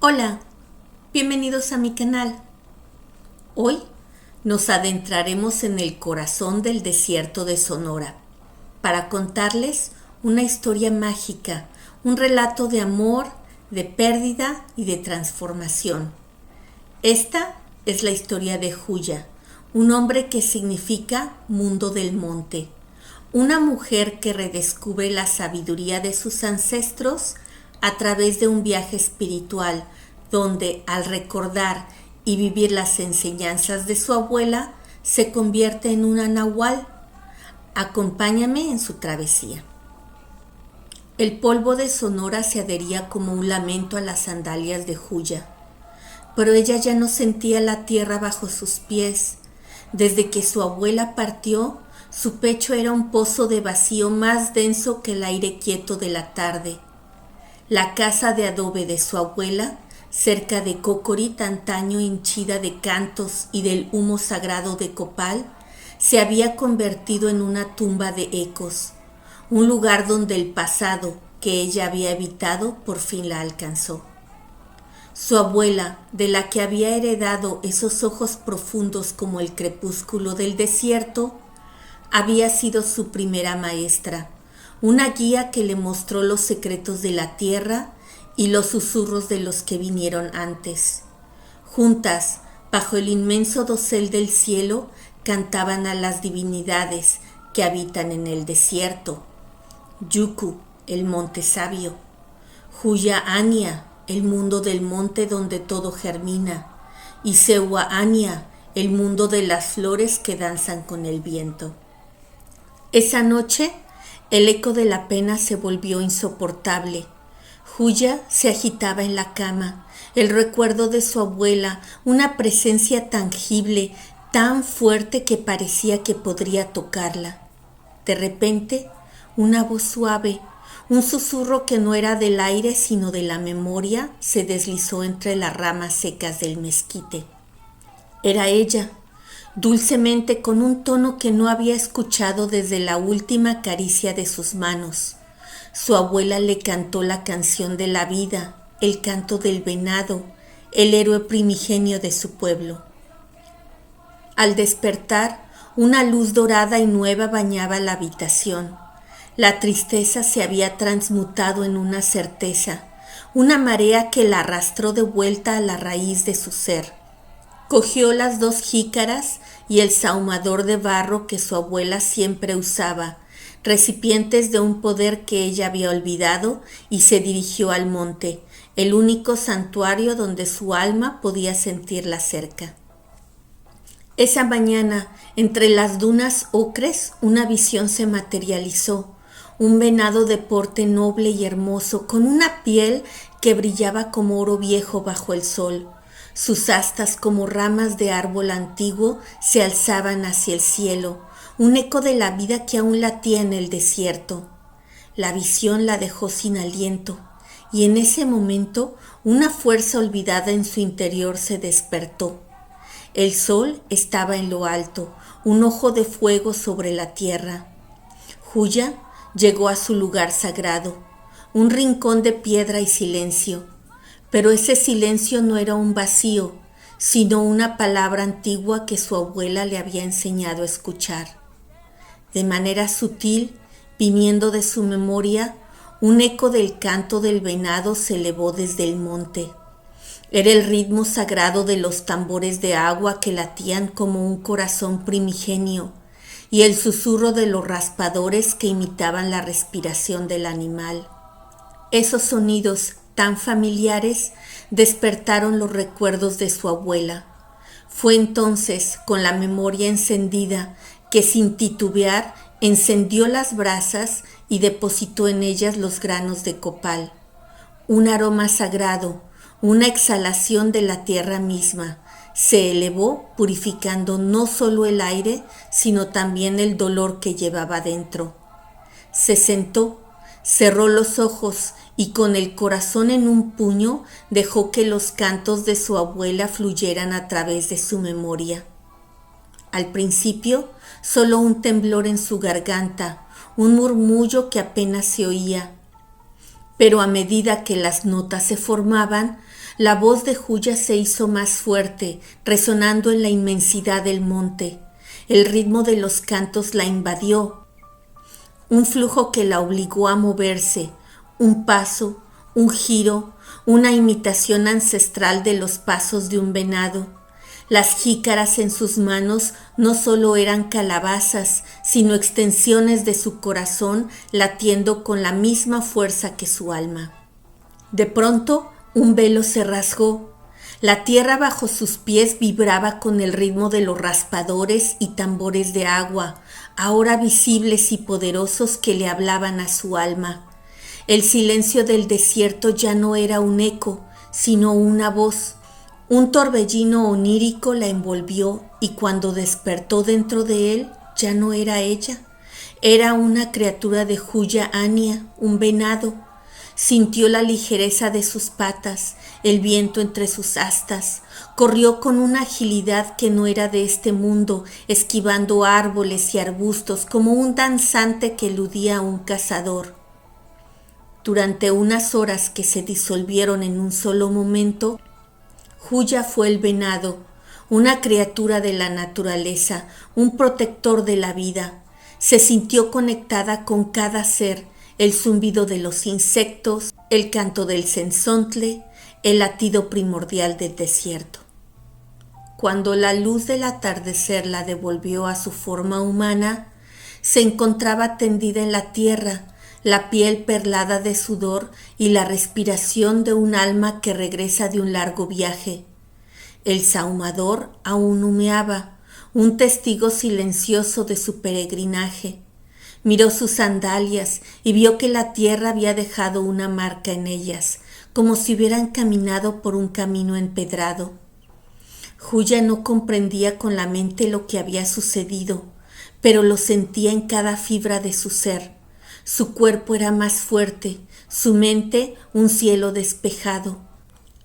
Hola, bienvenidos a mi canal. Hoy nos adentraremos en el corazón del desierto de Sonora para contarles una historia mágica, un relato de amor, de pérdida y de transformación. Esta es la historia de Juya, un nombre que significa mundo del monte, una mujer que redescubre la sabiduría de sus ancestros a través de un viaje espiritual donde, al recordar y vivir las enseñanzas de su abuela, se convierte en una nahual. Acompáñame en su travesía. El polvo de Sonora se adhería como un lamento a las sandalias de Juya, pero ella ya no sentía la tierra bajo sus pies. Desde que su abuela partió, su pecho era un pozo de vacío más denso que el aire quieto de la tarde. La casa de adobe de su abuela, cerca de Cocorit, antaño henchida de cantos y del humo sagrado de copal, se había convertido en una tumba de ecos, un lugar donde el pasado que ella había evitado por fin la alcanzó. Su abuela, de la que había heredado esos ojos profundos como el crepúsculo del desierto, había sido su primera maestra, una guía que le mostró los secretos de la tierra y los susurros de los que vinieron antes. Juntas, bajo el inmenso dosel del cielo, cantaban a las divinidades que habitan en el desierto. Yuku, el monte sabio. Juya Ania, el mundo del monte donde todo germina. Y Sewa Ania, el mundo de las flores que danzan con el viento. Esa noche, el eco de la pena se volvió insoportable. Juya se agitaba en la cama, el recuerdo de su abuela, una presencia tangible, tan fuerte que parecía que podría tocarla. De repente, una voz suave, un susurro que no era del aire sino de la memoria, se deslizó entre las ramas secas del mezquite. Era ella, dulcemente, con un tono que no había escuchado desde la última caricia de sus manos. Su abuela le cantó la canción de la vida, el canto del venado, el héroe primigenio de su pueblo. Al despertar, una luz dorada y nueva bañaba la habitación. La tristeza se había transmutado en una certeza, una marea que la arrastró de vuelta a la raíz de su ser. Cogió las 2 jícaras y el sahumador de barro que su abuela siempre usaba, recipientes de un poder que ella había olvidado, y se dirigió al monte, el único santuario donde su alma podía sentirla cerca. Esa mañana, entre las dunas ocres, una visión se materializó, un venado de porte noble y hermoso, con una piel que brillaba como oro viejo bajo el sol. Sus astas, como ramas de árbol antiguo, se alzaban hacia el cielo, un eco de la vida que aún latía en el desierto. La visión la dejó sin aliento, y en ese momento una fuerza olvidada en su interior se despertó. El sol estaba en lo alto, un ojo de fuego sobre la tierra. Juya llegó a su lugar sagrado, un rincón de piedra y silencio. Pero ese silencio no era un vacío, sino una palabra antigua que su abuela le había enseñado a escuchar. De manera sutil, viniendo de su memoria, un eco del canto del venado se elevó desde el monte. Era el ritmo sagrado de los tambores de agua que latían como un corazón primigenio, y el susurro de los raspadores que imitaban la respiración del animal. Esos sonidos tan familiares despertaron los recuerdos de su abuela. Fue entonces, con la memoria encendida, que sin titubear encendió las brasas y depositó en ellas los granos de copal. Un aroma sagrado, una exhalación de la tierra misma, se elevó purificando no solo el aire, sino también el dolor que llevaba dentro. Se sentó, cerró los ojos y con el corazón en un puño dejó que los cantos de su abuela fluyeran a través de su memoria. Al principio, solo un temblor en su garganta, un murmullo que apenas se oía. Pero a medida que las notas se formaban, La voz de Juya se hizo más fuerte, resonando en la inmensidad del monte. El ritmo de los cantos la invadió, un flujo que la obligó a moverse, un paso, un giro, una imitación ancestral de los pasos de un venado. Las jícaras en sus manos no solo eran calabazas, sino extensiones de su corazón latiendo con la misma fuerza que su alma. De pronto, un velo se rasgó. La tierra bajo sus pies vibraba con el ritmo de los raspadores y tambores de agua, ahora visibles y poderosos que le hablaban a su alma. El silencio del desierto ya no era un eco, sino una voz. Un torbellino onírico la envolvió y cuando despertó dentro de él, ya no era ella. Era una criatura de Juya Ania, un venado. Sintió la ligereza de sus patas, el viento entre sus astas. Corrió con una agilidad que no era de este mundo, esquivando árboles y arbustos como un danzante que eludía a un cazador. Durante unas horas que se disolvieron en un solo momento, Juya fue el venado, una criatura de la naturaleza, un protector de la vida. Se sintió conectada con cada ser, el zumbido de los insectos, el canto del cenzontle, el latido primordial del desierto. Cuando la luz del atardecer la devolvió a su forma humana, se encontraba tendida en la tierra, la piel perlada de sudor y la respiración de un alma que regresa de un largo viaje. El sahumador aún humeaba, un testigo silencioso de su peregrinaje. Miró sus sandalias y vio que la tierra había dejado una marca en ellas, como si hubieran caminado por un camino empedrado. Juya no comprendía con la mente lo que había sucedido, pero lo sentía en cada fibra de su ser. Su cuerpo era más fuerte, su mente un cielo despejado.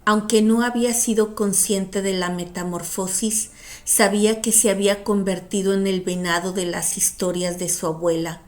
Aunque no había sido consciente de la metamorfosis, sabía que se había convertido en el venado de las historias de su abuela.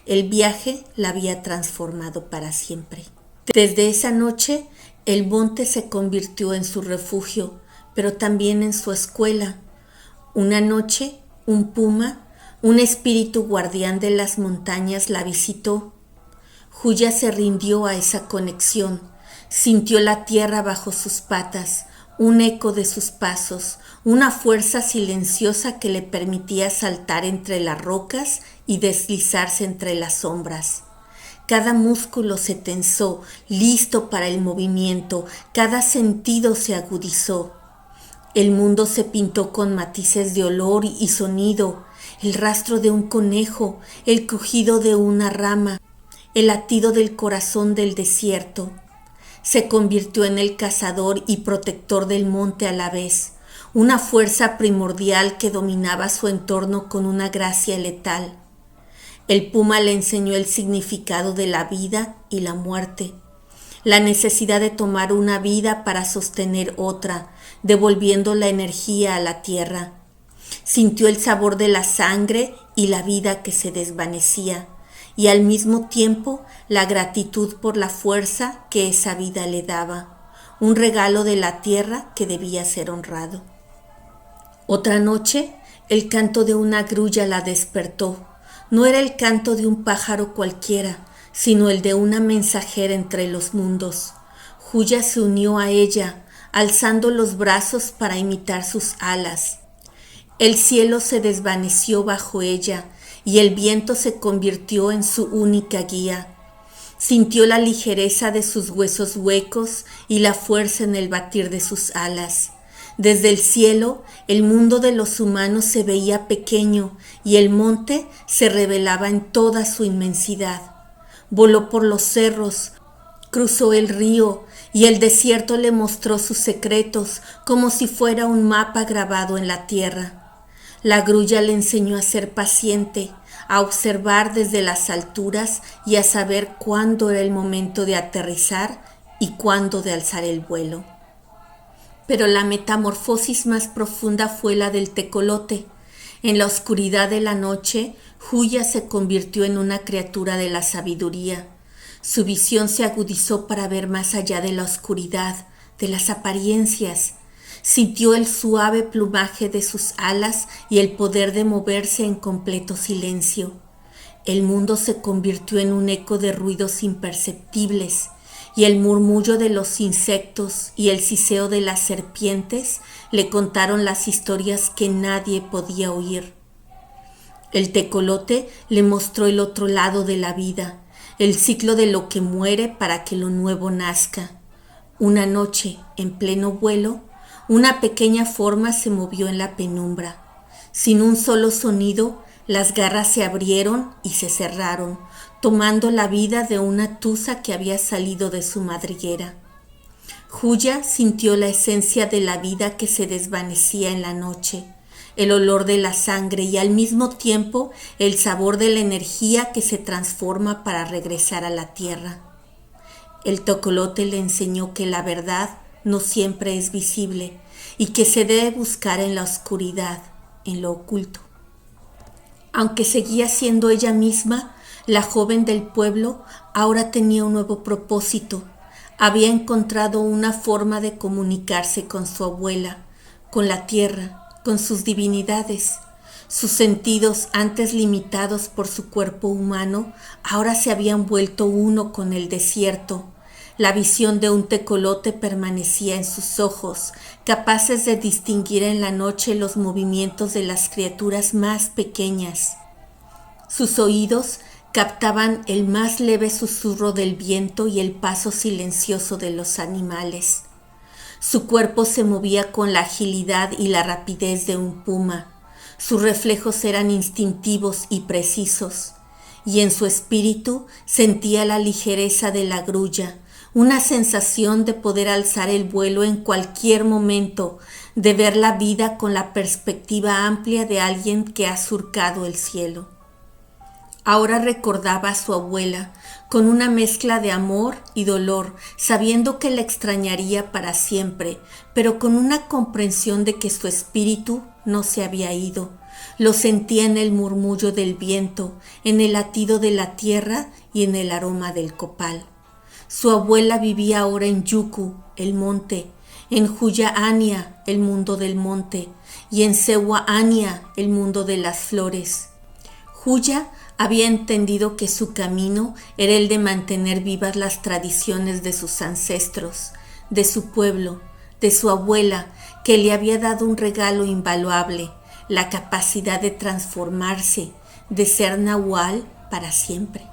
El viaje la había transformado para siempre. Desde esa noche, el monte se convirtió en su refugio, pero también en su escuela. Una noche, un puma, un espíritu guardián de las montañas, la visitó. Juya se rindió a esa conexión. Sintió la tierra bajo sus patas, un eco de sus pasos, una fuerza silenciosa que le permitía saltar entre las rocas y deslizarse entre las sombras. Cada músculo se tensó, listo para el movimiento, cada sentido se agudizó. El mundo se pintó con matices de olor y sonido, el rastro de un conejo, el crujido de una rama, el latido del corazón del desierto. Se convirtió en el cazador y protector del monte a la vez, una fuerza primordial que dominaba su entorno con una gracia letal. El puma le enseñó el significado de la vida y la muerte, la necesidad de tomar una vida para sostener otra, devolviendo la energía a la tierra. Sintió el sabor de la sangre y la vida que se desvanecía, y al mismo tiempo la gratitud por la fuerza que esa vida le daba, un regalo de la tierra que debía ser honrado. Otra noche, el canto de una grulla la despertó. No era el canto de un pájaro cualquiera, sino el de una mensajera entre los mundos. Juya se unió a ella, alzando los brazos para imitar sus alas. El cielo se desvaneció bajo ella y el viento se convirtió en su única guía. Sintió la ligereza de sus huesos huecos y la fuerza en el batir de sus alas. Desde el cielo, el mundo de los humanos se veía pequeño y el monte se revelaba en toda su inmensidad. Voló por los cerros, cruzó el río y el desierto le mostró sus secretos como si fuera un mapa grabado en la tierra. La grulla le enseñó a ser paciente, a observar desde las alturas y a saber cuándo era el momento de aterrizar y cuándo de alzar el vuelo. Pero la metamorfosis más profunda fue la del tecolote. En la oscuridad de la noche, Juya se convirtió en una criatura de la sabiduría. Su visión se agudizó para ver más allá de la oscuridad, de las apariencias. Sintió el suave plumaje de sus alas y el poder de moverse en completo silencio. El mundo se convirtió en un eco de ruidos imperceptibles, y el murmullo de los insectos y el siseo de las serpientes le contaron las historias que nadie podía oír. El tecolote le mostró el otro lado de la vida, el ciclo de lo que muere para que lo nuevo nazca. Una noche, en pleno vuelo, una pequeña forma se movió en la penumbra. Sin un solo sonido, las garras se abrieron y se cerraron, tomando la vida de una tusa que había salido de su madriguera. Juya sintió la esencia de la vida que se desvanecía en la noche, el olor de la sangre y al mismo tiempo el sabor de la energía que se transforma para regresar a la tierra. El tecolote le enseñó que la verdad no siempre es visible y que se debe buscar en la oscuridad, en lo oculto. Aunque seguía siendo ella misma, la joven del pueblo ahora tenía un nuevo propósito. Había encontrado una forma de comunicarse con su abuela, con la tierra, con sus divinidades. Sus sentidos, antes limitados por su cuerpo humano, ahora se habían vuelto uno con el desierto. La visión de un tecolote permanecía en sus ojos, capaces de distinguir en la noche los movimientos de las criaturas más pequeñas. Sus oídos captaban el más leve susurro del viento y el paso silencioso de los animales. Su cuerpo se movía con la agilidad y la rapidez de un puma. Sus reflejos eran instintivos y precisos, y en su espíritu sentía la ligereza de la grulla, una sensación de poder alzar el vuelo en cualquier momento, de ver la vida con la perspectiva amplia de alguien que ha surcado el cielo. Ahora recordaba a su abuela con una mezcla de amor y dolor, sabiendo que la extrañaría para siempre, pero con una comprensión de que su espíritu no se había ido. Lo sentía en el murmullo del viento, en el latido de la tierra y en el aroma del copal. Su abuela vivía ahora en Yuku, el monte, en Juya Ania, el mundo del monte, y en Sewa Ania, el mundo de las flores. Juya había entendido que su camino era el de mantener vivas las tradiciones de sus ancestros, de su pueblo, de su abuela, que le había dado un regalo invaluable, la capacidad de transformarse, de ser Nahual para siempre.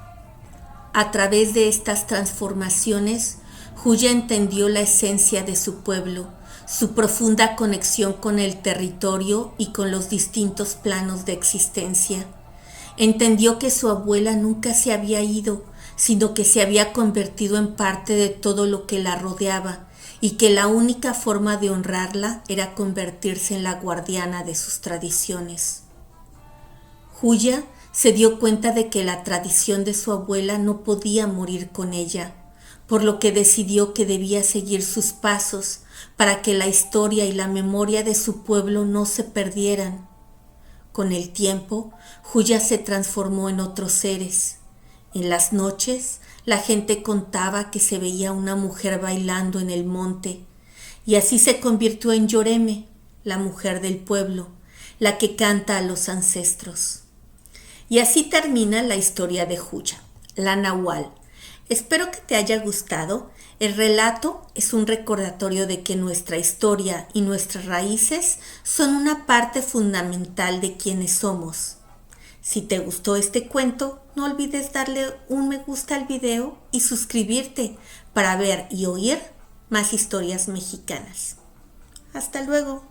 A través de estas transformaciones, Juya entendió la esencia de su pueblo, su profunda conexión con el territorio y con los distintos planos de existencia. Entendió que su abuela nunca se había ido, sino que se había convertido en parte de todo lo que la rodeaba y que la única forma de honrarla era convertirse en la guardiana de sus tradiciones. Juya se dio cuenta de que la tradición de su abuela no podía morir con ella, por lo que decidió que debía seguir sus pasos para que la historia y la memoria de su pueblo no se perdieran. Con el tiempo, Juya se transformó en otros seres. En las noches, la gente contaba que se veía una mujer bailando en el monte, y así se convirtió en Yoreme, la mujer del pueblo, la que canta a los ancestros. Y así termina la historia de Juya, la Nahual. Espero que te haya gustado. El relato es un recordatorio de que nuestra historia y nuestras raíces son una parte fundamental de quienes somos. Si te gustó este cuento, no olvides darle un me gusta al video y suscribirte para ver y oír más historias mexicanas. Hasta luego.